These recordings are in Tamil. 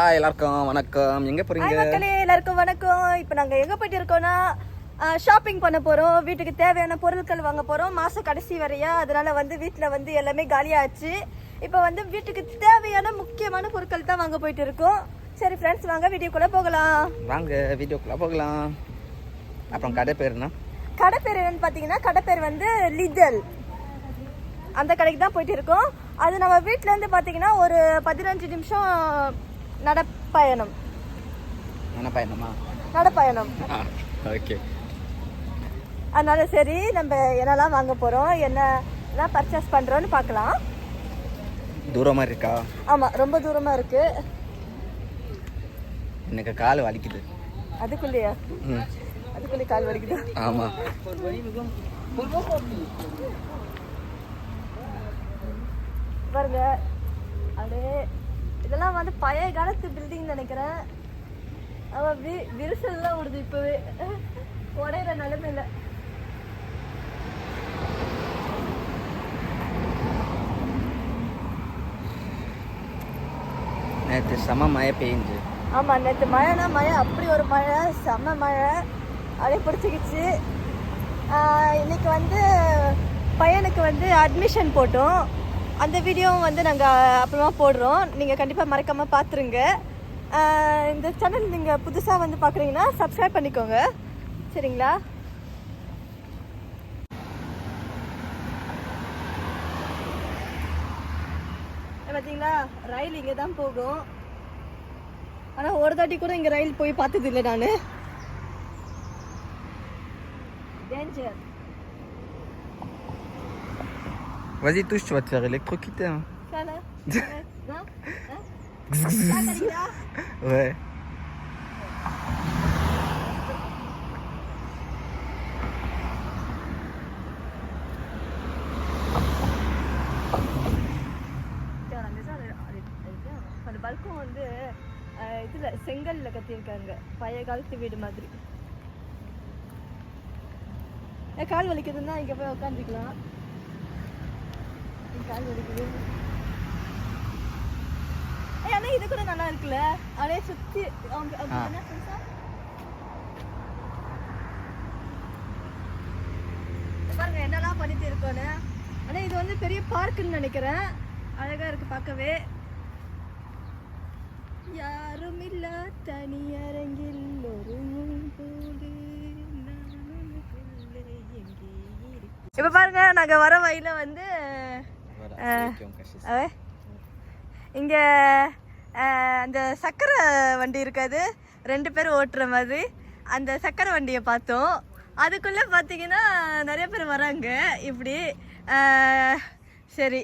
எல்லாருக்கும் வணக்கம். எங்க போறீங்க? மக்களே எல்லாருக்கும் வணக்கம். இப்போ நாங்க எங்க போயிட்டு இருக்கோம்னா ஷாப்பிங் பண்ண போறோம். வீட்டுக்கு தேவையான பொருட்கள் வாங்க போறோம். மாச கடைசி வரையா, அதனால வந்து வீட்டுல வந்து எல்லாமே காலியாச்சு. இப்போ வந்து வீட்டுக்கு தேவையான முக்கியமான பொருட்கள் தான் வாங்க போயிட்டு இருக்கோம். சரி ஃப்ரெண்ட்ஸ், வாங்க வீடியோக்குள்ள போகலாம். வாங்க வீடியோக்குள்ள போகலாம். அப்புறம் கடை பேர் என்ன? கடை பேர் என்னன்னு பாத்தீங்கன்னா, கடை பேர் வந்து லிதல். அந்த கடைக்கு தான் போயிட்டு இருக்கோம். அது நம்ம வீட்டுல இருந்து பாத்தீங்கன்னா ஒரு 15 நிமிஷம் நடப்பயணம். நடப்பயணம். ஓகே. அதனால சரி, நம்ம என்னெல்லாம் வாங்க போறோம், என்னெல்லாம் பர்ச்சேஸ் பண்றோம்னு பார்க்கலாம். தூரமா இருக்கா? ஆமா, ரொம்ப தூரமா இருக்கு. எனக்கு கால் வலிக்குது. அதுக்குள்ளேயா? அதுக்குள்ளே கால் வலிக்குது. ஆமா. பாருங்க, அப்படியே இதெல்லாம் வந்து பழைய காலத்து பில்டிங் நினைக்கிறேன். அவன் விரிசல்லாம் விடுது, இப்பவே உடையிற நிலைமையில. நேற்று செம மழை பெய்ஞ்சு. ஆமா, நேற்று மழைனா மழை, அப்படி ஒரு மழை, செம்ம மழை, அப்படியே பிடிச்சிக்கிச்சு. இன்னைக்கு வந்து பையனுக்கு வந்து அட்மிஷன் போட்டோம். அந்த வீடியோவும் வந்து நாங்கள் அப்புறமா போடுறோம். நீங்கள் கண்டிப்பாக மறக்காமல் பார்த்துருங்க. இந்த சேனல் நீங்கள் புதுசாக வந்து பார்க்குறீங்கன்னா சப்ஸ்கிரைப் பண்ணிக்கோங்க, சரிங்களா? பார்த்தீங்களா, ரயில் இங்கே தான் போகும். ஆனால் ஒரு தாட்டி கூட இங்கே ரயில் போய் பார்த்தது இல்லை நான். Danger. Vas-y, touche, tu vas te faire électrocuter. Hein. Ça là? Non? Ouais. அந்த பல்கம் வந்து இதுல செங்கல்ல கட்டியிருக்காங்க, பழைய காலத்து வீடு மாதிரி. கால் வலிக்குதுன்னா இங்க போய் உட்காந்துக்கலாம். கால் வலிக்குது. ஆனா இது கூட நல்லா இருக்குல்ல, அப்படியே சுத்தி பாருங்க என்னெல்லாம் பண்ணிட்டு இருக்கோன்னு. ஆனா இது வந்து பெரிய பார்க்குன்னு நினைக்கிறேன். அழகா இருக்கு பார்க்கவே. யாரும் இல்ல தனியரங்கில் ஒரு இப்ப பாருங்க, நாங்க வர வழியில வந்து இங்க அந்த சக்கரை வண்டி இருக்காது, 2 பேர் ஓட்டுற மாதிரி, அந்த சக்கரை வண்டியை பார்த்தோம். அதுக்குள்ள பாத்தீங்கன்னா நிறைய பேர் வராங்க இப்படி. சரி,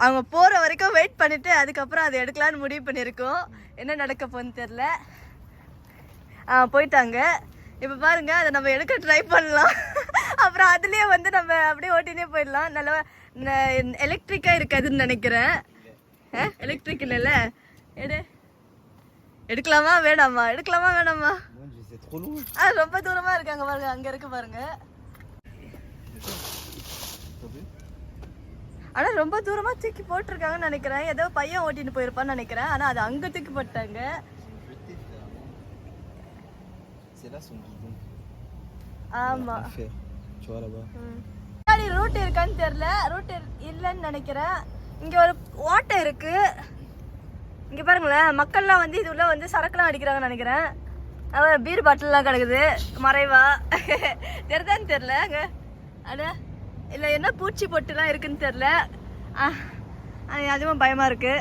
அவங்க போற வரைக்கும் வெயிட் பண்ணிட்டு அதுக்கப்புறம் அதை எடுக்கலான்னு முடிவு பண்ணியிருக்கோம். என்ன நடக்க போகுதுன்னு தெரியல. போயிட்டாங்க. இப்போ பாருங்க, அதை நம்ம எடுக்க ட்ரை பண்ணலாம். அப்புறம் அதுலேயே வந்து நம்ம அப்படியே ஓட்டினே போயிடலாம். நல்லா எலக்ட்ரிக்காக இருக்காதுன்னு நினைக்கிறேன். எலக்ட்ரிக் இல்லைல்ல? எடுக்கலாமா வேணாமா? எடுக்கலாமா வேணாமா? ரொம்ப தூரமாக இருக்காங்க பாருங்க, அங்கே இருக்கு பாருங்க. ஆனால் ரொம்ப தூரமாக தூக்கி போட்டிருக்காங்கன்னு நினைக்கிறேன். ஏதோ பையன் ஓட்டின்னு போயிருப்பான்னு நினைக்கிறேன். ஆனால் அது அங்கே தூக்கி போட்டாங்க. ஆமா, ரூட் இருக்கான்னு தெரியல. ரூட் இல்லைன்னு நினைக்கிறேன். இங்க ஒரு ஓட்டை இருக்கு. இங்க பாருங்களேன், மக்கள்லாம் வந்து இது உள்ள வந்து சரக்குலாம் அடிக்கிறாங்கன்னு நினைக்கிறேன். பீர் பாட்டில்லாம் கிடக்குது மறைவா. தெரிதான்னு தெரியல. அங்க அட இல்ல, என்ன பூச்சி பொட்டுலாம் இருக்குன்னு தெரியல. அதுவும் பயமா இருக்கு.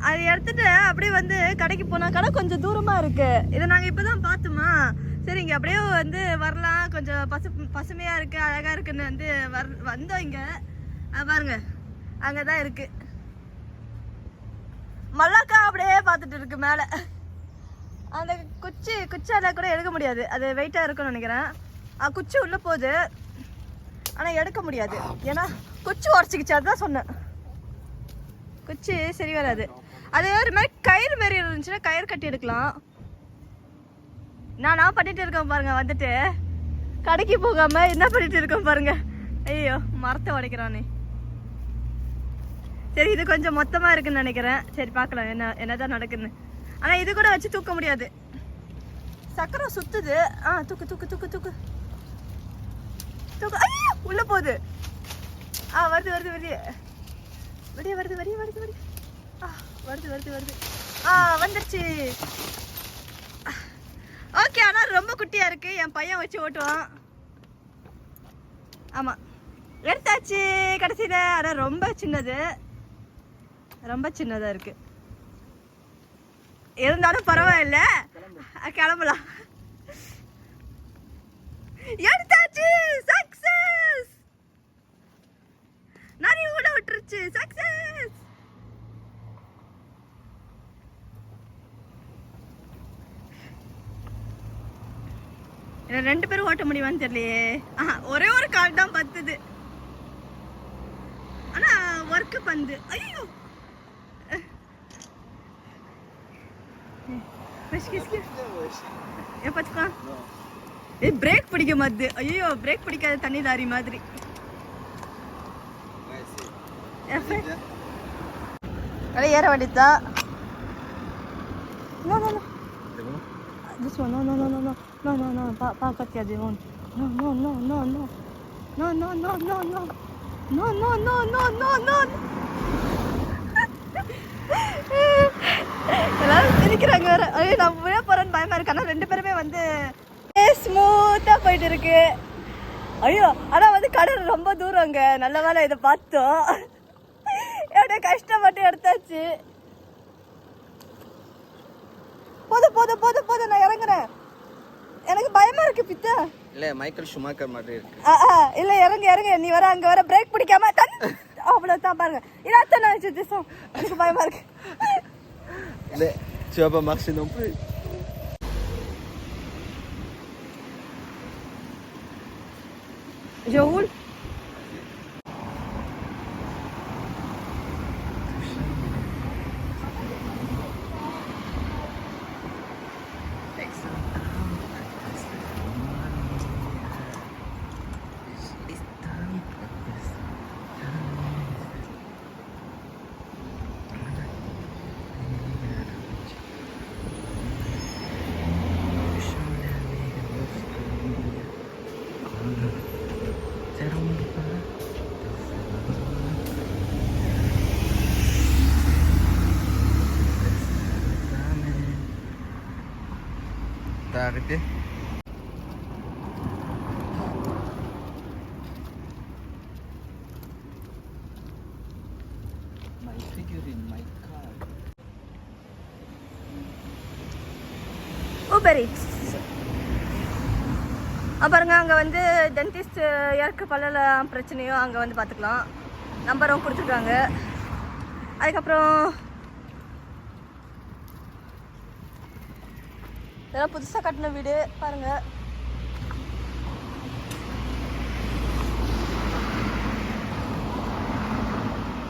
அது எடுத்துட்டு அப்படியே வந்து கடைக்கு போனா, கடை கொஞ்சம் தூரமா இருக்கு. இதை நாங்க இப்பதான் பார்த்தோமா. சரி, இங்க அப்படியே வந்து வரலாம், கொஞ்சம் பசுமையா இருக்கு, அழகா இருக்குன்னு வந்து வந்தோம். இங்க பாருங்க, அங்கதான் இருக்கு மல்லாக்கா, அப்படியே பார்த்துட்டு இருக்கு மேல. அந்த குச்சால கூட எடுக்க முடியாது, அது வெயிட்டா இருக்கும்னு நினைக்கிறேன். குச்சி உள்ள போகுது, ஆனா எடுக்க முடியாது. ஏன்னா குச்சி உடச்சிக்கிச்சு, அதுதான் சொன்னேன். குச்சி சரி வராது. அது ஒரு மாதிரி கயிறு மாரி இருந்துச்சுன்னா கயிறு கட்டி எடுக்கலாம். நான் பண்ணிட்டு இருக்கேன் பாருங்க, வந்துட்டு கடைக்கு போகாம என்ன பண்ணிட்டு இருக்கேன் பாருங்க. ஐயோ, மரத்தை உடைக்கிறானே. சரி இது கொஞ்சம் மொத்தமாக இருக்குன்னு நினைக்கிறேன். சரி பார்க்கலாம் என்னதான் நடக்குன்னு. ஆனால் இது கூட வச்சு தூக்க முடியாது, சக்கரம் சுத்துது. தூக்கு தூக்கு தூக்கு தூக்கு தூக்கு. ஐயோ உள்ள போகுது. வருது வருது வருது வெளியே வருது வெளியே வருது வருது. வருது வருது வருது. வந்துருச்சு. ஓகே, ஆனால் ரொம்ப குட்டியாக இருக்கு. என் பையன் வச்சு ஓட்டுவான். ஆமாம் எடுத்தாச்சு கடைசியில். ஆனால் ரொம்ப சின்னது, ரொம்ப சின்னதாக இருக்கு. இருந்தாலும் பரவாயில்ல, கிளம்பலாம். எடுத்தாச்சு, சக்சஸ். நிறைய கூட விட்டுருச்சு, சக்சஸ். ரெண்டு பேரும் ஓட்ட முடியுமான்னு தெரியலையே. ஒரே ஒரு கால் தான் பத்துது. ஆனா ஒர்க்கு பந்து. ஐயோ பிரேக் பிடிக்க மாட்டுது. ஐயோ பிரேக் பிடிக்காத தண்ணி லாரி மாதிரி. ஏற வேண்டியதுதான். This one, no, no, no, no, no, no, no, no, pas quand il y a des monde. Non, non, non, non, non, non, non, non, non, non, non, non, non, non, non, non. எல்லாரும் சிரிக்கிறாங்க வேற. ஐயோ நான் விழ போறேன்னு பயமா இருக்கு. ஆனால் ரெண்டு பேருமே வந்து ஸ்மூத்தா போயிட்டு இருக்கு. ஐயோ ஆனால் வந்து கடல் ரொம்ப தூரங்க. நல்ல வேலை இதை பார்த்தோம். எவ்வளோ கஷ்டப்பட்டு எடுத்தாச்சு. போதும் போதும் போதும் போதும், நான் இறங்குறேன். எனக்கு பயமா இருக்கு பித்தா. இல்ல மைக்கேல் ஷூமேக்கர் மாதிரி இருக்கு. இல்ல இறங்கு இறங்கு. நீ வர அங்க வர பிரேக் பிடிக்காம அவ்வளவுதான் பாருங்க. இதான் நான் வச்சு எனக்கு பயமா இருக்கு. இல்ல tu vas pas marcher non plus. Je roule. T'as arrêté? My figurine, my car. Uber Eats. பாருங்க அங்கே வந்து டென்டிஸ்ட் யாருக்கு பல்ல பிரச்சனையோ அங்கே வந்து பார்த்துக்கலாம். நம்பரும் கொடுத்துருக்காங்க. அதுக்கப்புறம் இதெல்லாம் புதுசாக கட்டின வீடு பாருங்க.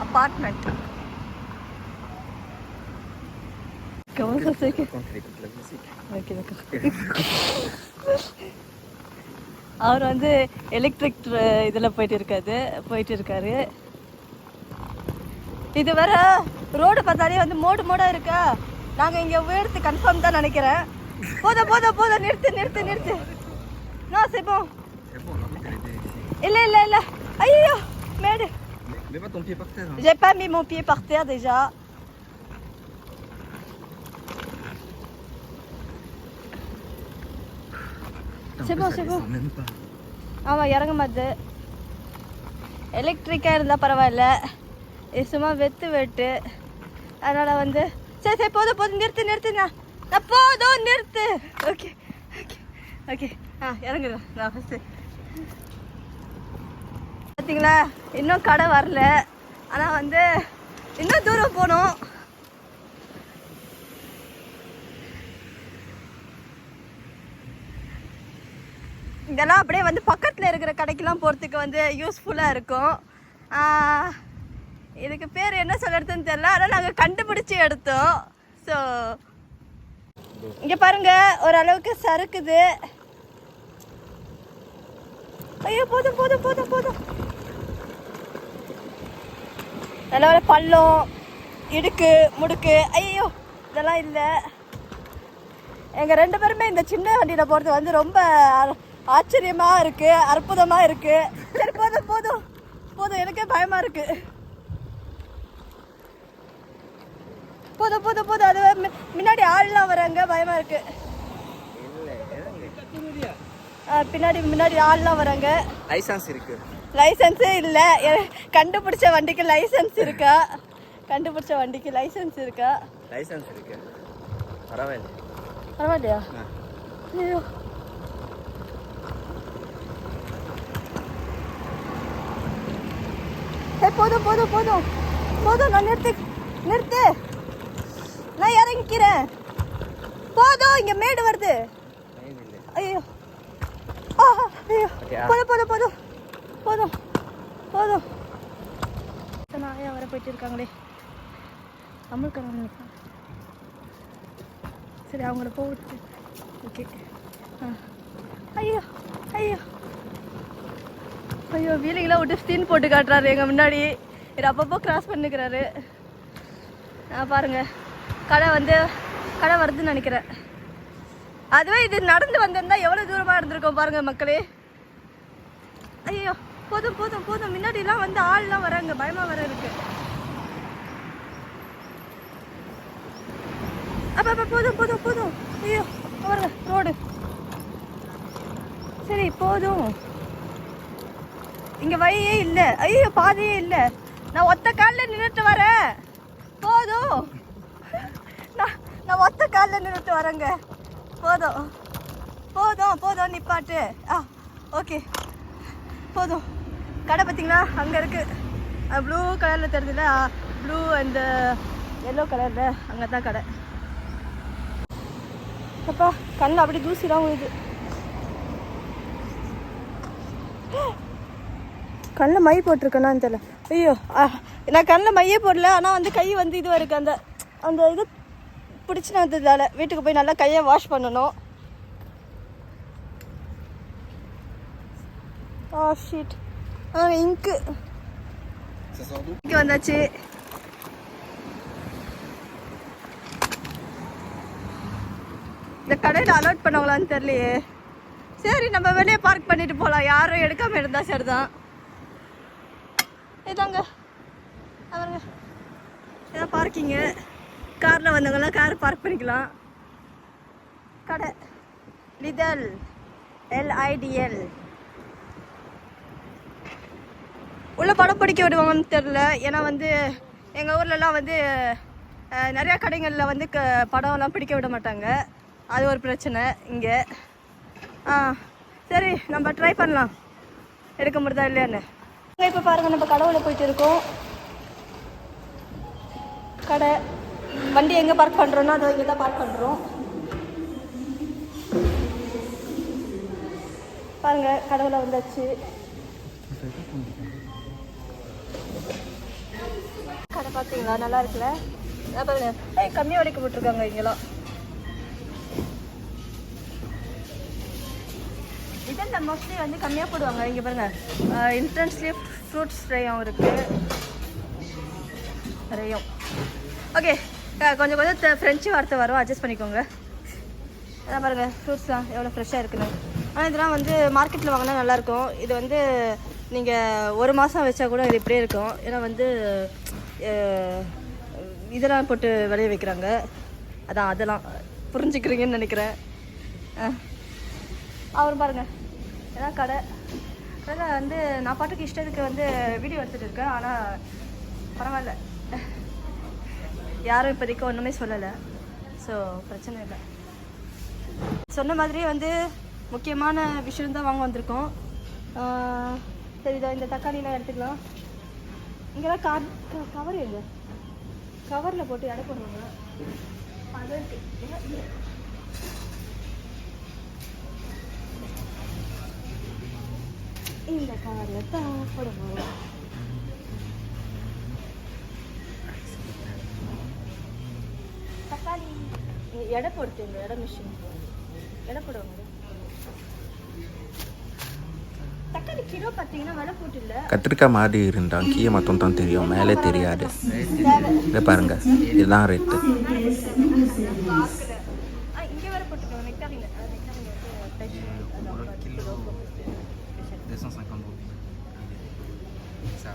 அப்பார்ட்மெண்ட். அவர் வந்து எலக்ட்ரிக் இதில் போயிட்டு இருக்காரு. இது வேற ரோடு பார்த்தாலே வந்து மோடாக இருக்கா. நாங்கள் இங்கே வீடு கன்ஃபார்ம் தான் நினைக்கிறேன். போதும் போதும் போதும், நிறுத்து நிறுத்து நிறுத்து. நான் செய்வோம். இல்லை இல்லை இல்லை. ஐயோ மேடு. J'ai pas mis mon pied par terre déjà. C'est bon, c'est bon. ஆமாம் இறங்க மாட்டுது. எலக்ட்ரிக்காக இருந்தால் பரவாயில்ல, இது சும்மா வெட்டு. அதனால் வந்து சரி சரி போதும் போதும், நிறுத்து நிறுத்துண்ணா. நான் போதும் நிறுத்து. Okay okay okay. இறங்குறேன் நான் ஃபஸ்ட்டு. பார்த்தீங்களா இன்னும் கடை வரல. ஆனால் வந்து இன்னும் தூரம் போகணும். இதெல்லாம் அப்படியே வந்து பக்கத்தில் இருக்கிற கடைக்கெல்லாம் போகிறதுக்கு வந்து யூஸ்ஃபுல்லாக இருக்கும். இதுக்கு பேர் என்ன சொல்கிறதுன்னு தெரியல, ஆனால் நாங்கள் கண்டுபிடிச்சி எடுத்தோம். ஸோ இங்கே பாருங்க ஓரளவுக்கு சறுக்குது. ஐயோ போதும் போதும் போதும் போதும். நல்ல பள்ளம் இடுக்கு முடுக்கு ஐயோ இதெல்லாம் இல்லை. எங்கள் 2 பேருமே இந்த சின்ன வண்டியில் போகிறது வந்து ரொம்ப ஆச்சரியமாக இருக்குது, அற்புதமாக இருக்குது. சரி போதும் போதும் போதும், எனக்கே பயமாக இருக்குது. போதும் போதும் போதும், அது முன்னாடி ஆள்லாம் வராங்க, பயமாக இருக்குது. முன்னாடி ஆள்லாம் வராங்க. லைசன்ஸ் இருக்கு? லைசன்ஸே இல்லை. கண்டுபிடிச்ச வண்டிக்கு லைசன்ஸ் இருக்கா? கண்டுபிடிச்ச வண்டிக்கு லைசன்ஸ் இருக்கா? லைசன்ஸ் இருக்கு. பரவாயில்ல. பரவாயில்லையா? ஐயோ போதும் போதும் போதும் போதும், நான் நிறுத்து, நான் இறங்கிக்கிறேன். போதும், இங்க மேடு வருது. ஐயோ ஐயோ, போதும் போதும் போதும் போதும் போதும். நாயா வர போயிட்டு இருக்காங்களே, அமுல்காரங்க. சரி, அவங்கள போட்டு. ஓகே. ஐயோ ஐயோ ஐயோ, வீலிங்கெலாம் விட்டு ஸ்டீன் போட்டு காட்டுறாரு எங்கள் முன்னாடி. இது அப்பப்போ கிராஸ் பண்ணிக்கிறாரு. பாருங்க, கடை வருதுன்னு நினைக்கிறேன். அதுவே இது நடந்து வந்திருந்தா எவ்வளோ தூரமாக இருந்திருக்கோம் பாருங்க மக்களே. ஐயோ போதும் போதும் போதும், முன்னாடிலாம் வந்து ஆள்லாம் வராங்க, பயமாக வர இருக்கு. அப்பா போதும் போதும் போதும். ஐயோ பாருங்க ரோடு. சரி போதும், இங்கே வழியே இல்லை. ஐயோ பாதையே இல்லை. நான் ஒத்த காலில் நின்றுட்டு வரேன். போதும், நான் ஒத்த காலில் நின்றுட்டு வரேங்க. போதும் போதும் போதும், நிப்பாட்டு. ஓகே போதும். கடை பார்த்தீங்களா, அங்கே இருக்குது. ப்ளூ கலரில் தெரியுதுல்ல, ப்ளூ அண்ட் எல்லோ கலரில், அங்கே தான் கடை. அப்பா கண்ணில் அப்படி தூசிலாம் விழுது. கண்ணில் மை போட்டிருக்கேனான்னு தெரியல. ஐயோ, நான் கண்ணில் மையே போடல. ஆனால் வந்து கை வந்து இதுவாக இருக்குது. அந்த இது பிடிச்சின்னு வந்ததால் வீட்டுக்கு போய் நல்லா கையை வாஷ் பண்ணணும். ஷீட் இங்கு வந்தாச்சு. இந்த கடையில் அலோட் பண்ணவங்களான்னு தெரியலையே. சரி, நம்ம வெளியே பார்க் பண்ணிட்டு போகலாம். யாரும் எடுக்காமல் இருந்தால் சரிதான். இதாங்க அவருங்க, இதான் பார்க்கிங்கு. காரில் வந்தவங்களாம் கார் பார்க் பண்ணிக்கலாம். கடை லிதல், LIDL. உள்ள படம் படிக்க விடுவாங்கன்னு தெரில. ஏன்னா வந்து எங்கள் ஊர்லலாம் வந்து நிறையா கடைகளில் வந்து படம்லாம் பிடிக்க விட மாட்டாங்க. அது ஒரு பிரச்சனை இங்கே. சரி, நம்ம ட்ரை பண்ணலாம் எடுக்க முடியுதா இல்லையான்னு. இப்போ பாருங்கள், நம்ம கடவுளை போயிட்டு இருக்கோம். கடை வண்டி எங்கே பார்க் பண்ணுறோன்னா அதை இங்கே தான் பார்க் பண்ணுறோம். பாருங்கள், கடவுளை வந்தாச்சு. கடை பார்த்தீங்களா, நல்லா இருக்குல்ல? பாருங்க, கம்மியாக வரைக்கும் போட்டிருக்காங்க இங்கெல்லாம். இதில் மோஸ்ட்லி வந்து கம்மியாக போடுவாங்க. இங்கே பாருங்கள், என்ட்ரன்ஸ்லேயே ஃப்ரூட்ஸ் ரேயும் இருக்குது. ரேயும் ஓகே. கொஞ்சம் கொஞ்சம் ஃப்ரெஞ்சு வார்த்தை வரும், அட்ஜஸ்ட் பண்ணிக்கோங்க. அதான் பாருங்கள், ஃப்ரூட்ஸ்லாம் எவ்வளோ ஃப்ரெஷ்ஷாக இருக்குன்னு. ஆனால் இதெல்லாம் வந்து மார்க்கெட்டில் வாங்கினா நல்லாயிருக்கும். இது வந்து நீங்கள் 1 மாதம் வச்சா கூட இது இப்படியே இருக்கும். ஏன்னா வந்து இதெல்லாம் போட்டு விளைய வைக்கிறாங்க. அதெல்லாம் புரிஞ்சுக்கிறீங்கன்னு நினைக்கிறேன். அவர் பாருங்கள், ஏதாவது கடை வந்து நான் பாட்டுக்கு இஷ்டத்துக்கு வந்து வீடியோ எடுத்துகிட்டு இருக்கேன். ஆனால் பரவாயில்ல, யாரும் இப்போதைக்கு ஒன்றுமே சொல்லலை. ஸோ பிரச்சனை இல்லை. சொன்ன மாதிரியே வந்து முக்கியமான விஷயம்தான் வாங்க வந்திருக்கோம். சரி, இந்த தக்காளிலாம் எடுத்துக்கலாம். இங்கெல்லாம் கவர் எங்க கவரில் போட்டு எடை பண்ணுவாங்க. அது இந்த கவரில் தான் போடுவாங்க. தக்காளி எடை போடுங்க, எடை மிஷின் எடை போடுவாங்க. தக்காளி கிலோ பார்த்தீங்கன்னா விலை போட்டு இல்லை. கத்திரிக்காய் மாதிரி இருந்தால் கீழே மட்டும் தான் தெரியும், மேலே தெரியாது. இதை பாருங்க, இதுதான் ரேட்டு. இங்கே வேற போட்டுருக்கோம் நெக்டாரின். நெக்டாரின் வந்து கிலோ 250 rupies. Ça.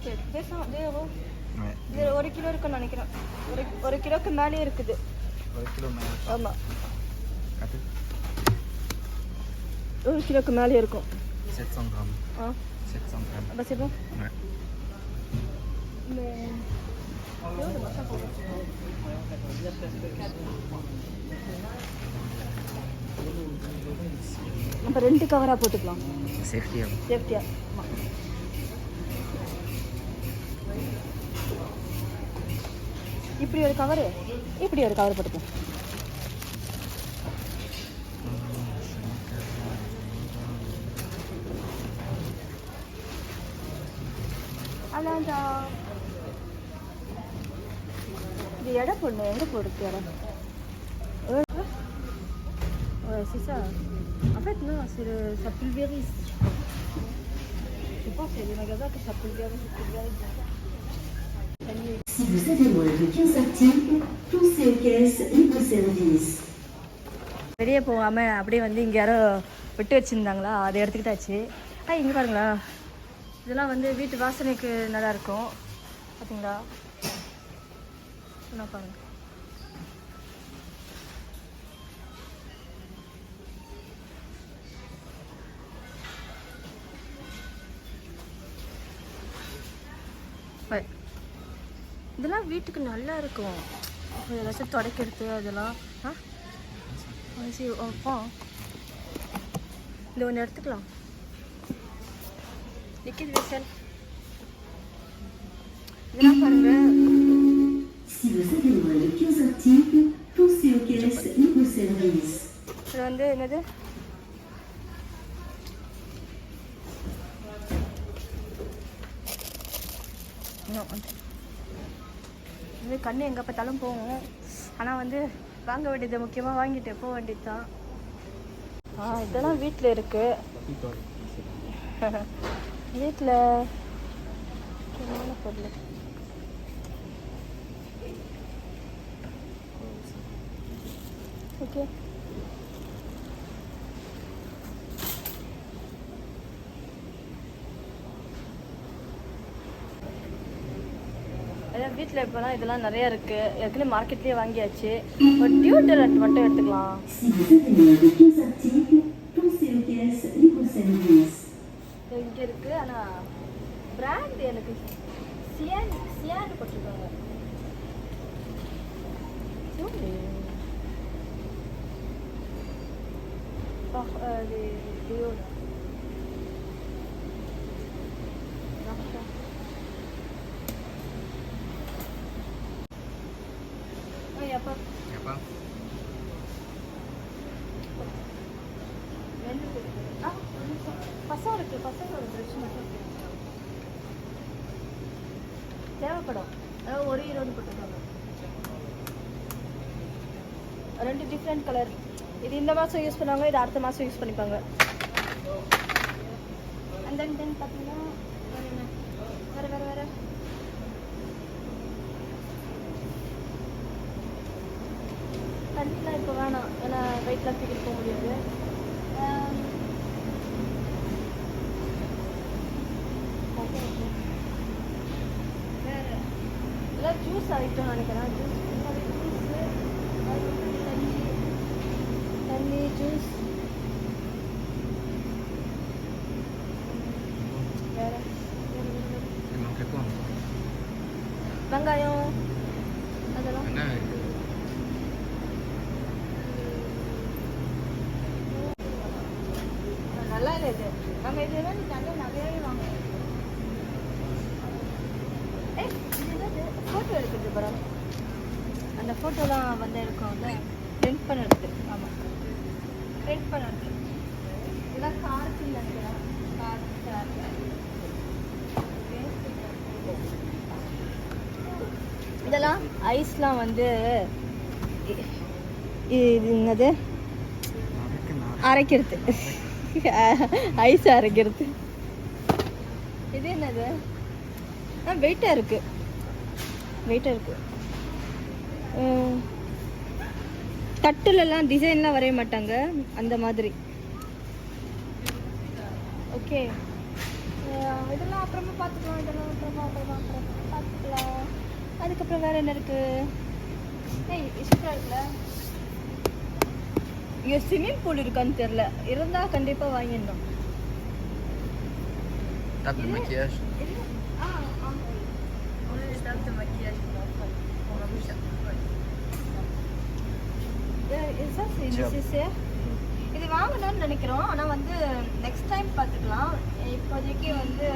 சரி, பேசலாம். Ouais. இது 1 கிலோ இருக்குன்னு நினைக்கிறேன். ஒரு கிலோக்கு மேலே இருக்குது. 1 kilo மேலே. ஆமாம், காட்டு. 1 கிலோக்கு மேலே இருக்கும். 700 grammes. ஆ 700 grammes. அப்போ சரி. Ouais. அப்போ 2 கவராக போட்டுக்கலாம். சேஃப்டியாக. சேஃப்டியா. இப்படி ஒரு கவர் போட்டுக்கலாம். அதான்டா இது எடை பொண்ணு எங்கே போடுறது இடம்? C'est ça. En fait, non, ça pulvérise. Je pense qu'il y a des magasins que ça pulvérise. Si vous avez moins de 15 articles, poussez aux caisses libre service. வெளியே போகாமல் அப்படியே வந்து இங்கே யாரோ விட்டு வச்சுருந்தாங்களா, அதை எடுத்துக்கிட்டாச்சு. இங்கே பாருங்களா, இதெல்லாம் வந்து வீட்டு வாசனைக்கு நல்லா இருக்கும். பார்த்தீங்களா? என்ன பாருங்க. இதெல்லாம் வீட்டுக்கு நல்லா இருக்கும். ஏதாச்சும் துடைக்கிறது அதெல்லாம். சரி, இந்த ஒன்று எடுத்துக்கலாம். லிக்விட் வெசல் இதெல்லாம் பாருங்க. Si vous avez moins de 15 articles, poussez aux caisses libre service. இது வந்து என்னது? இது கண்ணு எங்கே பார்த்தாலும் போகும். ஆனால் வந்து வாங்க வேண்டியது முக்கியமாக வாங்கிட்டு போக வேண்டியது தான். இதெல்லாம் வீட்டில் இருக்குது. வீட்டில் பொருள் ஓகே. வீட்டில் இப்போலாம் இதெல்லாம் நிறையா இருக்குது. ஏற்கனவே மார்க்கெட்லேயே வாங்கியாச்சு. ஒரு டியூட்டரண்ட் மட்டும் எடுத்துக்கலாம். இங்கே இருக்குது. ஆனால் பிராண்ட் எனக்கு சியான் போட்டிருக்காங்க. பசங்களோட ட்ரெஸ் மட்டும் தேவைப்படும். அதாவது 1 போட்டுருக்காங்க. 2 டிஃப்ரெண்ட் கலர். இது இந்த மாதம் யூஸ் பண்ணுவாங்க, இது அடுத்த மாதம் யூஸ் பண்ணிப்பாங்க. அண்ட் தென் பார்த்தீங்கன்னா வேறு தண்ணிலாம் இப்போ வேணாம், ஏன்னா வெயிட்லாம் தூக்கிட்டு போக முடியாது. எல்லாம் ஜூஸ் ஐட்டம் நினைக்கிறேன். தண்ணி ஜூஸ் வேறு வெங்காயம் அதெல்லாம் நல்லா இல்லை. இது நம்ம இது தண்ணி நிறையாவே வாங்குவோம். ஃபோட்டோ எடுக்கிறது பரவாயில்ல. அந்த ஃபோட்டோலாம் வந்து எடுக்கோம்ல, பிரிண்ட் பண்ணுறது. ஆமாம், பிரிண்ட் பண்ணுறது. இதெல்லாம் காருக்கு நினைக்கிறேன். இதெல்லாம் ஐஸ்லாம் வந்து இது என்னது அரைக்கிறது ஐஸ் அரைக்கிறது. இது என்னது? வெயிட்டாக இருக்கு. தட்டுலலாம் டிசைன்லாம் வரைய மாட்டாங்க அந்த மாதிரி. ஓகே, இதெல்லாம் அப்புறமா பார்த்துக்கலாம். அதுக்கப்புறம் வேறு என்ன இருக்கு? சூப்பராக இருக்குல்ல. இங்கே ஸ்விம்மிங் பூல் இருக்கான்னு தெரில, இருந்தால் கண்டிப்பாக வாங்கிடணும். Table de maquillage. இது வாங்கணும்னு நினைக்கிறோம், ஆனால் வந்து நெக்ஸ்ட் டைம் பார்த்துக்கலாம். இப்போதைக்கு வந்து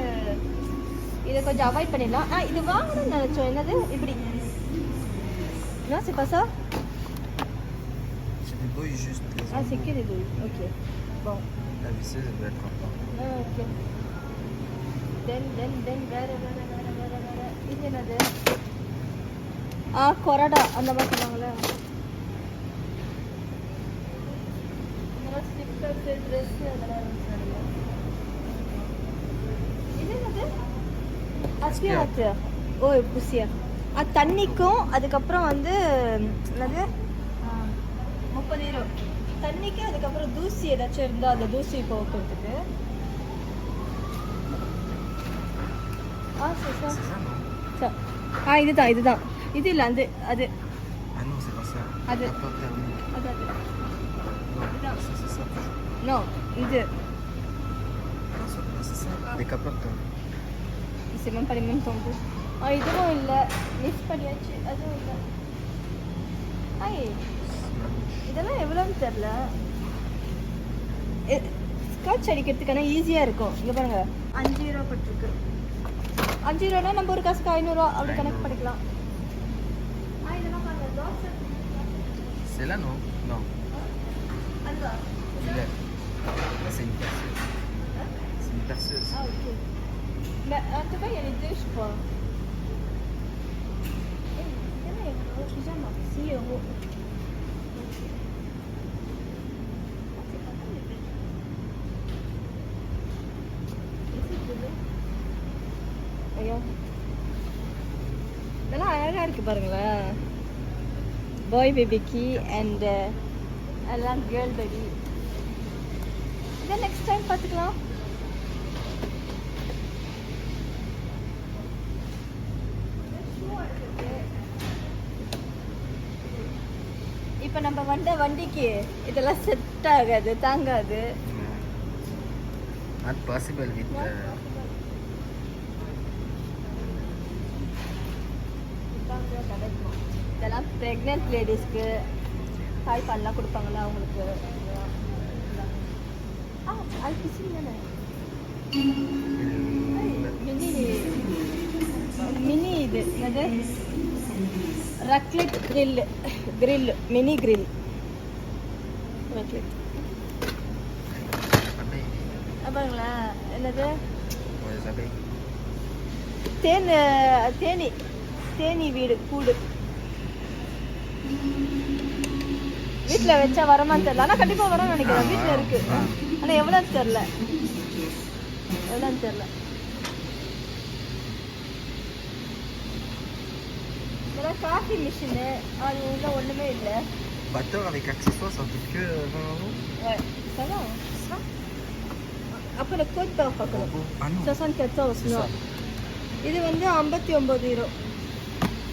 இதை கொஞ்சம் அவாய்ட் பண்ணிடலாம். இது வாங்கணும்னு நினச்சோம். என்னது இப்படி? Non, c'est pas ça? C'est des bouilles juste. C'est que des bouilles. Ok. Bon. La visseuse, elle doit être contente. Ok. Then வேற. இது என்னது? கொரடா அந்த மாதிரி சொல்லுவாங்கல்ல. ட்ரெஸ் அதெல்லாம் இது என்னது? அஸ்பியாச்சர். ஓ புசியா. அது தண்ணிக்கும் அதுக்கப்புறம் வந்து என்னது 30 யூரோ தண்ணிக்கு. அதுக்கப்புறம் தூசி ஏதாச்சும் இருந்தால் அந்த தூசி போக்குறதுக்கு. இதுதான். இது இல்லை, அது அது அது நோ இது சிமம் படிமம் தோன்று. இதுவும் இல்லை, மிஸ் பண்ணியாச்சு. அதுவும் இல்லை. இதெல்லாம் எவ்வளோன்னு தெரில. ஸ்காட்ச் அடிக்கிறதுக்கான ஈஸியாக இருக்கும். இங்கே பாருங்க, 5 யூரோ போட்டிருக்கு. 5 யூரோனா நம்ம ஒரு காசுக்கு 500 ரூபா அப்படி கனெக்ட் பண்ணிக்கலாம். இதெல்லாம் பாருங்க, dosa. C'est là, non? Non. அதுவா? C'est une perceuse. C'est une perceuse. Ok. Mais en tout cas, il y a les deux, je crois. Pyjama, 6 euros. ஐயோ, இதெல்லாம் அழகாக இருக்குது பாருங்களேன். பாய் பேபிக்கு அண்ட் எல்லாம் கேர்ள் பேபி. இதை நெக்ஸ்ட் டைம் பார்த்துக்கலாம். இப்போ நம்ம வண்டிக்கு இதெல்லாம் செட் ஆகாது, தாங்காது. Not possible with இதெல்லாம் ப்ரெக்னென்ட் லேடிஸ்க்கு தாய்ப்பால்லாம் கொடுப்பாங்களா அவங்களுக்கு. அது பிசின் தானே. மினி இது என்னது? ரக்லெட் கிரில் மினி கிரில் ரக்லெட். பாருங்களேன், என்னது? தேனி வீடு கூடு. வீட்டில் வச்சா வரமான்னு தெரியல, ஆனால் கண்டிப்பாக வரும்னு நினைக்கிறேன். வீட்டில் இருக்கு, ஆனால் எவ்வளோன்னு தெரில. இதெல்லாம் காஃபி மிஷினு, அது உள்ள ஒன்றுமே இல்லை. Batteur avec accessoires, ça coûte que 20 euros. Ouais, ça va. Ça. Après le code barre பார்க்கணும். 74 non. இது வந்து 59 யூரோ.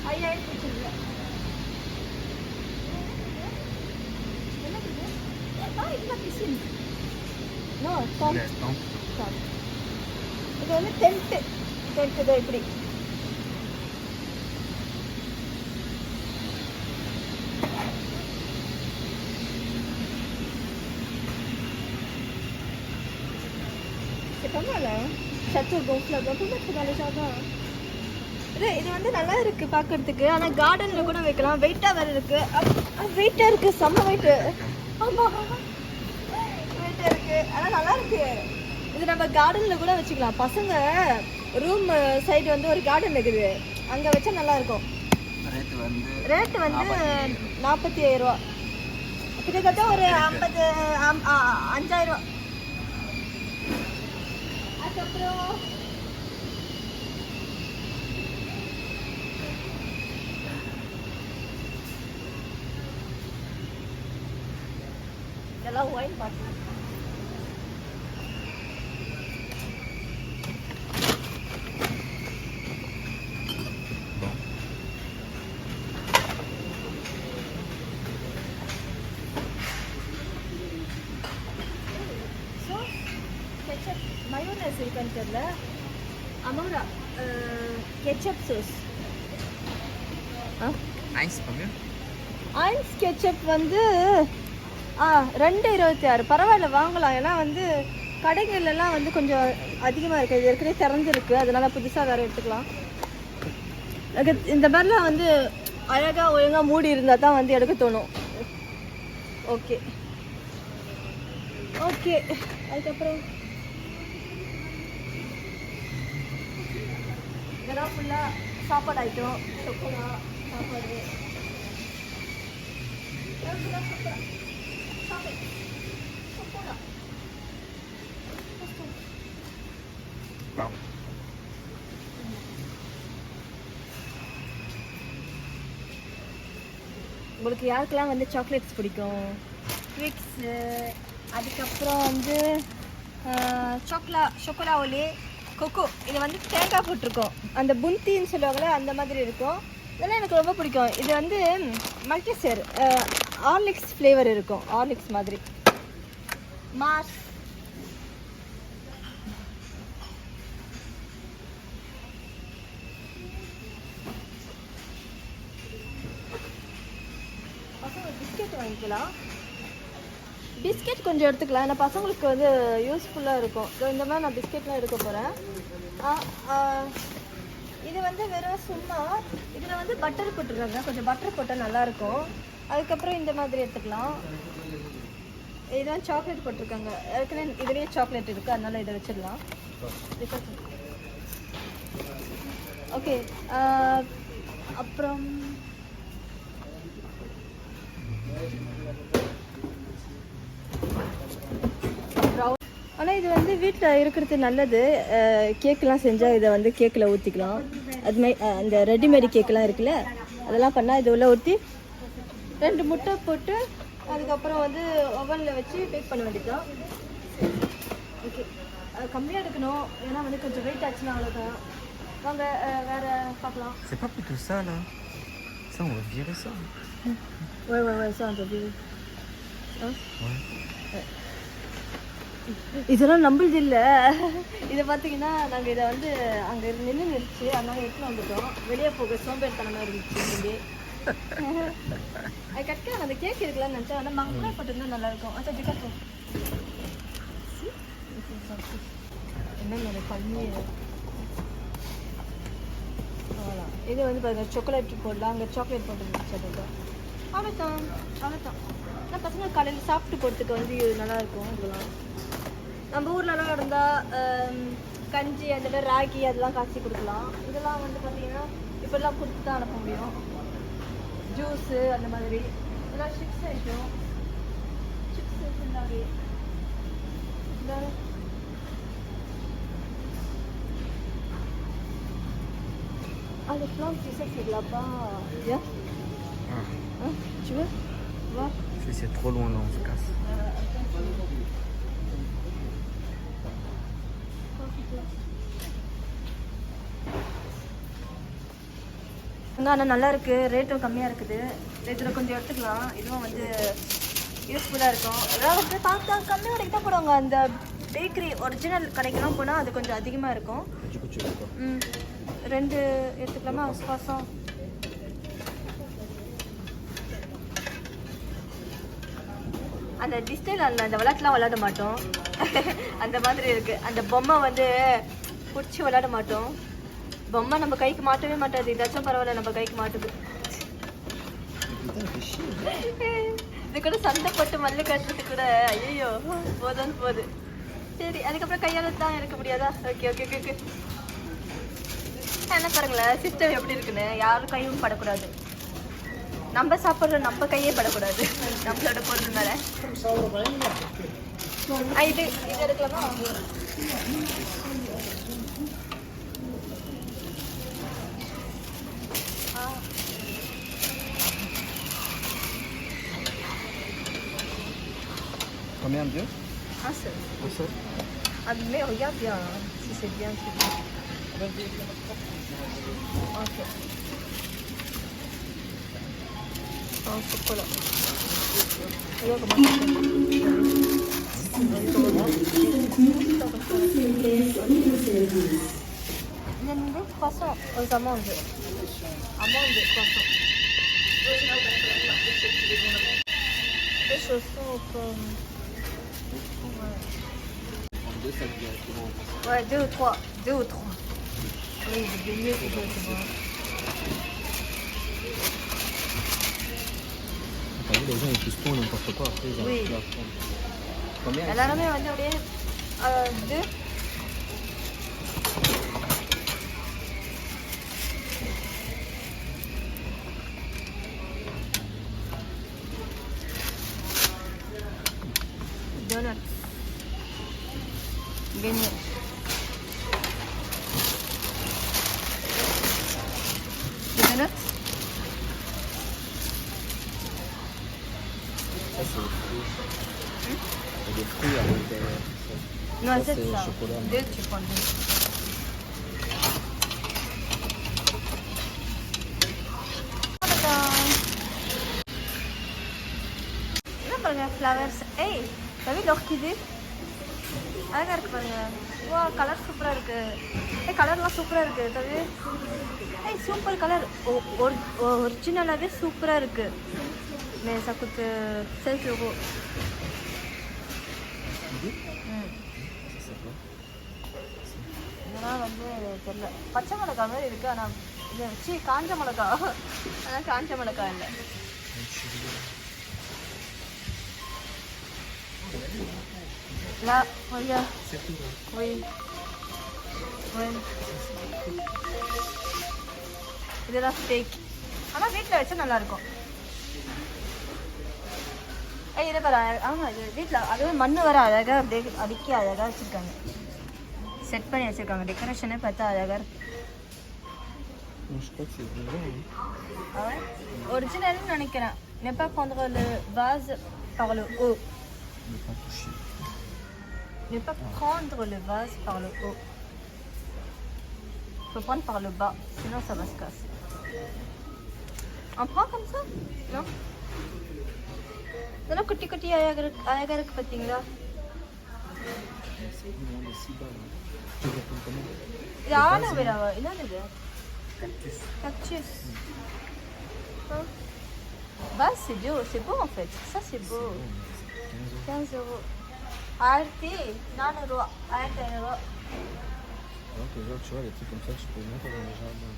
5000 கொடுத்துருங்க. இதெல்லாம் பிசின். No, top. இது வந்து டென்ட் தான் இப்படி. C'est pas mal, hein? Château gonflable. On peut mettre dans le jardin. இது வந்து நல்லா இருக்கு பார்க்கறதுக்கு, ஆனால் கார்டனில் கூட வைக்கலாம். வெயிட்டாக வேறு இருக்கு. வெயிட்டாக இருக்கு, செம்ம வெயிட்டு. ஆமாம், வெயிட்டாக இருக்கு, ஆனால் நல்லா இருக்கு. இது நம்ம கார்டனில் கூட வச்சுக்கலாம். பசங்க ரூம் சைடு வந்து ஒரு கார்டன் இருக்குது, அங்கே வச்சா நல்லா இருக்கும். ரேட்டு வந்து 45,000 ரூபா. கிட்டத்தட்ட ஒரு 5,000. அதுக்கப்புறம் இதெல்லாம் ஒயின் பாட்டில். மயோனஸ் இருக்கான்னு தெரியல. அமோரா கெச்சப் சோஸ். ஐன்ஸ் கெச்சப் வந்து 2.26. பரவாயில்ல, வாங்கலாம். ஏன்னா வந்து கடைகள்லாம் வந்து கொஞ்சம் அதிகமாக இருக்குது. இது ஏற்கனவே திறந்துருக்கு, அதனால புதுசாக வேறு எடுத்துக்கலாம். இந்த மாதிரிலாம் வந்து அழகாக ஒழுங்காக மூடி இருந்தால் தான் வந்து எடுக்க தோணும். Okay okay. அதுக்கப்புறம் இதெல்லாம் ஃபுல்லாக சாப்பாடு ஐட்டம். சொக்கோலா சாப்பாடு. உங்களுக்கு யாருக்கெல்லாம் வந்து சாக்லேட்ஸ் பிடிக்கும்? ஸ்வீட்ஸு, அதுக்கப்புறம் வந்து சொக்கோலா ஒலி, கொக்கோ. இது வந்து தேங்காய் போட்டிருக்கோம். அந்த புந்தின்னு சொல்லுவாங்களே அந்த மாதிரி இருக்கும். இதெல்லாம் எனக்கு ரொம்ப பிடிக்கும். இது வந்து மல்டிசேர் ஹார்லிக்ஸ் ஃப்ளேவர் இருக்கும். ஹார்லிக்ஸ் மாதிரி. மாஸ் பிஸ்கெட் வாங்கிக்கலாம். பிஸ்கெட் கொஞ்சம் எடுத்துக்கலாம், ஏன்னா பசங்களுக்கு வந்து யூஸ்ஃபுல்லாக இருக்கும். இந்த மாதிரி நான் பிஸ்கெட்லாம் எடுக்க போகிறேன். இது வந்து வெறும் சும்மா இதில் வந்து பட்டர் போட்டுருக்காங்க. கொஞ்சம் பட்டர் போட்டால் நல்லாயிருக்கும். அதுக்கப்புறம் இந்த மாதிரி எடுத்துக்கலாம். இதுதான் சாக்லேட் போட்டிருக்காங்க. ஏற்கனவே இதுலேயே சாக்லேட் இருக்குது, அதனால இதை வச்சிடலாம். ஓகே. அப்புறம் ஆனால் இது வந்து வீட்டில் இருக்கிறது நல்லது. கேக்கெலாம் செஞ்சால் இதை வந்து கேக்கில் ஊற்றிக்கலாம். அதுமாதிரி அந்த ரெடிமேடு கேக்கெலாம் இருக்குல்ல, அதெல்லாம் பண்ணால் இது உள்ள ஊற்றி 2 முட்டை போட்டு அதுக்கப்புறம் வந்து ஓவனில் வச்சு பேக் பண்ண வேண்டியதுதான். ஓகே. கம்மியாக எடுக்கணும், ஏன்னா வந்து கொஞ்சம் வெயிட் ஆச்சுன்னா அவ்வளோதான். வாங்க வேறு பார்க்கலாம். C'est pas plutôt ça là? Ça on va virer ça. Ouais, ça on va virer. இதெல்லாம் நம்மளுது இல்லை. இதை பார்த்தீங்கன்னா நாங்கள் இதை வந்து அங்கே நின்றுச்சு, அதனால எடுத்துன்னு வந்துட்டோம். வெளியே போக சோம்பேறித்தனமாக இருந்துச்சு. இங்கே அது கரெக்டாக அந்த கேக் இருக்கலாம்னு நினச்சேன். ஆனால் மங்காய் போட்டிருந்தா நல்லாயிருக்கும். அது டிக்கெட் என்ன பண்ணி அவ்வளோதான். இது வந்து பாருங்கள், சாக்லேட் போடலாம். அங்கே சாக்லேட் போட்டுருந்துச்சு. அதுதான் அவ்வளோதான். ஆனால் பசங்க காலையில் சாப்பிட்டு போகிறதுக்கு வந்து இது நல்லாயிருக்கும். இதெல்லாம் நம்ம ஊர்லலாம் இருந்தால் கஞ்சி அந்த மாதிரி ராகி அதெல்லாம் காய்ச்சி கொடுக்கலாம். இதெல்லாம் வந்து பார்த்திங்கன்னா இப்போல்லாம் கொடுத்து தான் அனுப்ப முடியும். ஜூஸு அந்த மாதிரி இதெல்லாம் சிப்ஸ் ஐட்டம். சிப்ஸ் ஃபுல்லாகவே Ah, les plantes, tu sais, c'est de là-bas. Viens. Tu veux voir? C'est trop loin là, on se casse. ஆனால் நல்லா இருக்குது, ரேட்டும் கம்மியாக இருக்குது. இதில் கொஞ்சம் எடுத்துக்கலாம். இதுவும் வந்து யூஸ்ஃபுல்லாக இருக்கும். அதாவது வந்து பார்த்தா கம்மி கடைக்கு தான் போடுவாங்க. அந்த பேக்கரி ஒரிஜினல் கடைக்கெல்லாம் போனால் அது கொஞ்சம் அதிகமாக இருக்கும். 2 எடுத்துக்கலாமா? பாசம் அந்த டிஸ்டைல் அந்த விளையாட்டுலாம் விளையாட மாட்டோம். அந்த மாதிரி இருக்குது. அந்த பொம்மை வந்து பிடிச்சி விளையாட மாட்டோம். பொம்மை நம்ம கைக்கு மாட்டவே மாட்டாது. இதாச்சும் பரவாயில்ல, நம்ம கைக்கு மாட்டுது. இது கூட சண்டை போட்டு மல்லு கட்டுறது கூட ஐயோ போதும்னு போகுது. சரி, அதுக்கப்புறம் கையால் தான் இருக்க முடியாதா? Okay okay okay okay. என்ன பாருங்களேன் சிஸ்டம் எப்படி இருக்குன்னு. யாரும் கையும் படக்கூடாது. நம்ம சாப்பிட்ற நம்ம கையே படக்கூடாது நம்மளோட பொருள் மேலே. இது இது எடுக்கலாமா? Combien de dieux? Un seul. Un seul. Ah mais regarde bien hein, si c'est bien. Ok. Oh, chocolat. Regarde il y a des poissons aux amandes. Amandes, poissons. Des chaussons comme... Deux sacs directement. Ouais, 2 ou 3. 2 ou 3. Oui, des beignets, c'est bon. T'as vu, les gens ils poussent tout n'importe quoi après ils Oui. arrivent plus à prendre. Combien? எல்லாருமே வந்து அப்படியே 2 donuts. Beignets. Des donuts? Ça c'est des fruits. Il y a des fruits à l'intérieur. Non, Ça, c'est c'est ça. chocolat. 2, tu prends 2. என்ன பாருங்க ஃப்ளவர்ஸ். ஏய் ரவி லொக்கிது அழகா இருக்கு பாருங்க. வா கலர் சூப்பராக இருக்கு. ஏய் கலர்லாம் சூப்பராக இருக்கு தவி. ஏய் சூப்பர் கலர். ஒரிஜினலாகவே சூப்பராக இருக்கு. mais ça coûte 16 €. இதெல்லாம் வந்து தெரியல. பச்சை மிளகா மாதிரி இருக்கு ஆனால் இது காஞ்ச மிளகா. ஆனால் காஞ்ச மிளகா இல்லை. Là, regarde. C'est tout. Oui. Oui. இதெல்லாம் ஸ்டேக். ஆனால் வீட்டில் வச்சா நல்லா இருக்கும். ஏய் இதை பாரு. ஆமாம் இது வீட்டில் அதுவே மண் வர அழகாக அப்படியே அடுக்கி அழகாக வச்சுருக்காங்க. செட் பண்ணி வச்சுருக்காங்க. டெக்கரேஷனே பார்த்தா அழகாக இருக்கு. Non, je crois que c'est vrai. ஒரிஜினல்னு நினைக்கிறேன். Ne pas prendre le vase par le haut. Ne pas toucher. Ne pas prendre le vase par le haut. Faut prendre par le bas, sinon ça va se casser. On prend comme ça? Non? இதெல்லாம் குட்டி குட்டி அழகாக இருக்கு பார்த்தீங்களா? Non, mais si bas là. Tu les prends comment? இது ஆலோவேராவா? என்னது இது? Cactus. Cactus. Bah c'est beau, c'est beau en fait. Ça c'est beau. 15 €. 1400 ரூபா. 1500 ரூபா. Alors que genre, tu vois, les trucs comme ça, tu peux mettre dans le jardin.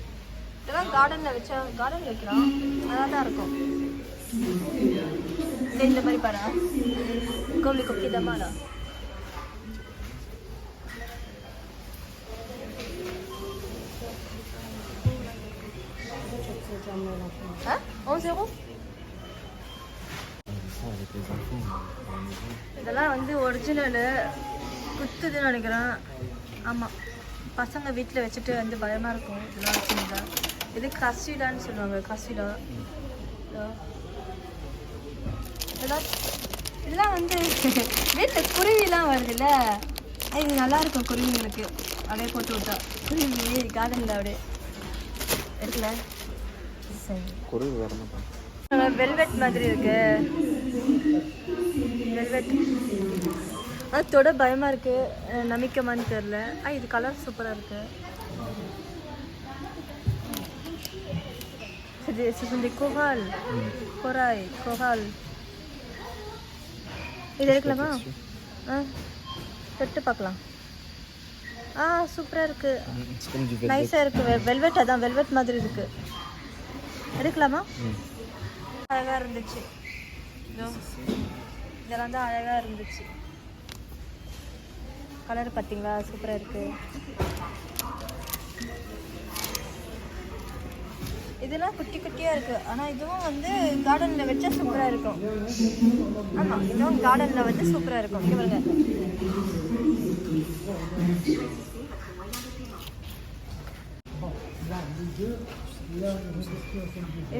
இதெல்லாம் கார்டனில் வச்சா கார்டன் வைக்கிறோம் நல்லா தான் இருக்கும். இந்த மாதிரி பாரு கோழி கொக்கி தமாடா. Hein? 11 €? Ça avec les enfants dans la maison. இதெல்லாம் வந்து ஒரிஜினலு குத்துதுன்னு நினைக்கிறேன். ஆமாம் பசங்க வீட்டில் வச்சுட்டு வந்து பயமாக இருக்கும் இதெல்லாம் வச்சுருந்தா. இது கசிடான்னு சொல்லுவாங்க. கசிடா இதெல்லாம் வந்து வீட்டில் குருவிலாம் வருதுல்ல. இது நல்லாயிருக்கும் குருவிங்களுக்கு அப்படியே போட்டு விட்டா. குருவி கார்டனில் அப்படியே இருக்குல்ல. சரி குருவி வர மாட்டாங்க. வெல்வெட் மாதிரி இருக்கு. வெல்வெட் அது தொட பயமாக இருக்குது. நமிக்கமான்னு தெரில. இது கலர் சூப்பராக இருக்குது. Ce sont des corals. Corail, coral. இது எடுக்கலாமா? தொட்டு பார்க்கலாம். சூப்பராக இருக்குது. C'est comme du velvet. நைஸாக இருக்குது. வெல்வெட் அதான் வெல்வெட் மாதிரி இருக்குது. எடுக்கலாமா? அழகாக இருந்துச்சு. இதெல்லாம் தான் அழகாக இருந்துச்சு. கலர் பார்த்தீங்களா சூப்பராக இருக்குது. இதெல்லாம் குட்டி குட்டியாக இருக்குது. ஆனால் இதுவும் வந்து கார்டனில் வச்சா சூப்பராக இருக்கும். ஆமாம், இதுவும் கார்டனில் வந்து சூப்பராக இருக்கும். இங்கே பாருங்க.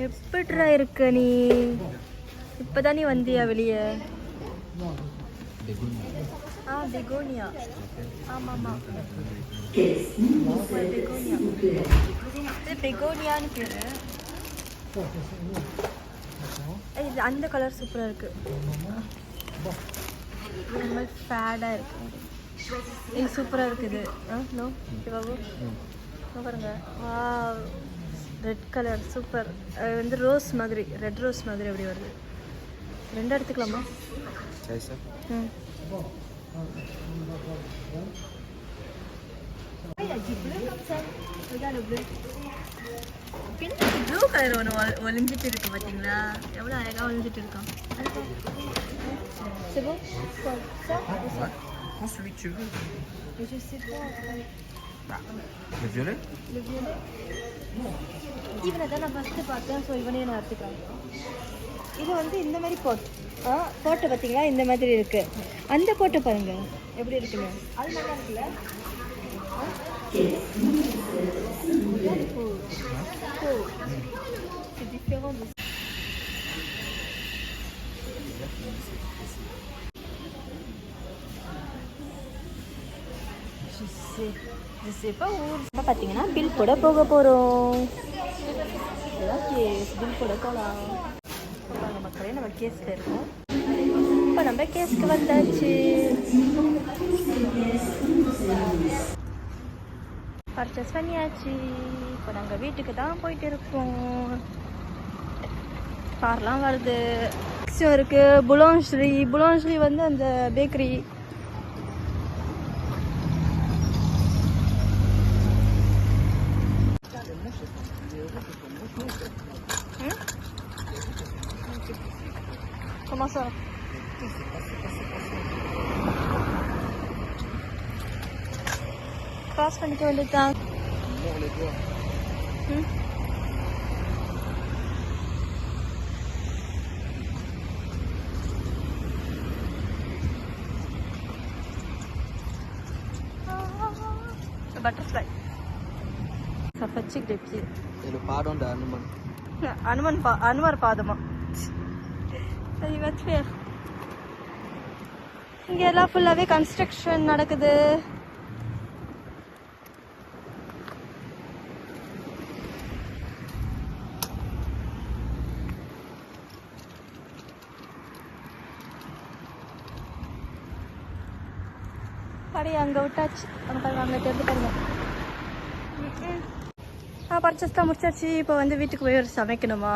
எப்படிடா இருக்க நீ? இப்போதான் நீ வந்தியா வெளியே? பெகோனியா. ஆமாம் பெகோனியா. இது பெகோனியான்னு பேர். இது அந்த கலர் சூப்பராக இருக்குது. இது மாதிரி ஃபேடாக இருக்குது. இது சூப்பராக இருக்குது. நோ பாபு பாருங்க. வா, ரெட் கலர் சூப்பர். வந்து ரோஸ் மாதிரி, ரெட் ரோஸ் மாதிரி அப்படி வருது. 2 எடுத்துக்கலாமா? ம். பின்னாடி ப்ளூ கலர் ஒன்று ஒளிஞ்சிட்டு இருக்கு பார்த்தீங்களா? எவ்வளோ அழகாக ஒளிஞ்சிட்டு இருக்கோம். Celui que tu veux. Je sais pas. Le violet? Le violet. இவனை தான் நான் ஃபஸ்ட்டு பார்த்தேன். ஸோ இவனே நான் எடுத்துக்கிறேன். இது வந்து இந்த மாதிரி போட்டு பார்த்தீங்களா? இந்த மாதிரி இருக்கு. அந்த போட்டு பாருங்க எப்படி இருக்குன்னு. அது நல்லா இருக்குல்ல? C'est différent de... Je sais pas où. இப்போ பார்த்தீங்கன்னா பில் போட போக போகிறோம். கேஸ் பில் போட போகலாம். பாருங்க மக்களே, நம்ம கேஸில் இருக்கோம். இப்போ நம்ம கேஸ்க்கு வந்தாச்சு. பர்ச்சேஸ் பண்ணியாச்சு. இப்போ நாங்கள் வீட்டுக்கு தான் போயிட்டு இருக்கோம். கார்லாம் வருது. இருக்குது புலான்ஸ்ரீ வந்து அந்த பேக்கரி. Comment ça? Passe பண்ணிக்க வேண்டியதுதான். Le butterfly. Ça fatigue les pieds. Et le pardon d'Hanuman. Hanuman பாதமா. Il va te faire. இங்கே எல்லாம் ஃபுல்லாகவே கன்ஸ்ட்ரக்ஷன் நடக்குது. படி அங்கே விட்டாச்சு. அங்கே தெரிஞ்சு பாருங்க. பர்ச்சேஸ் தான் முடிச்சாச்சு. இப்போ வந்து வீட்டுக்கு போய் ஒரு சமைக்கணுமா?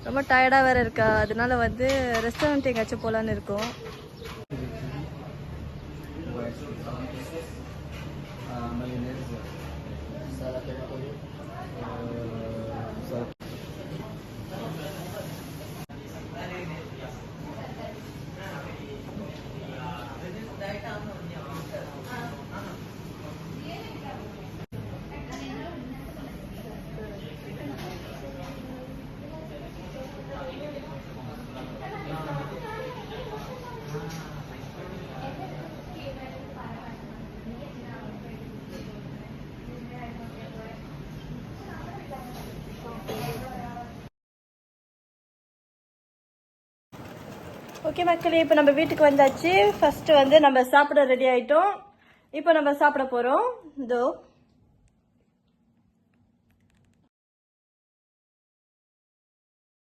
ரொம்ப டயர்டாக வேறு இருக்கா. அதனால வந்து ரெஸ்டாரண்ட் எங்கேயாச்சும் போகலான்னு இருக்கோம். ஓகே மக்களே, இப்போ நம்ம வீட்டுக்கு வந்தாச்சு. ஃபர்ஸ்ட் வந்து நம்ம சாப்பிட ரெடி ஆயிட்டோம். இப்போ நம்ம சாப்பிட போறோம். இதோ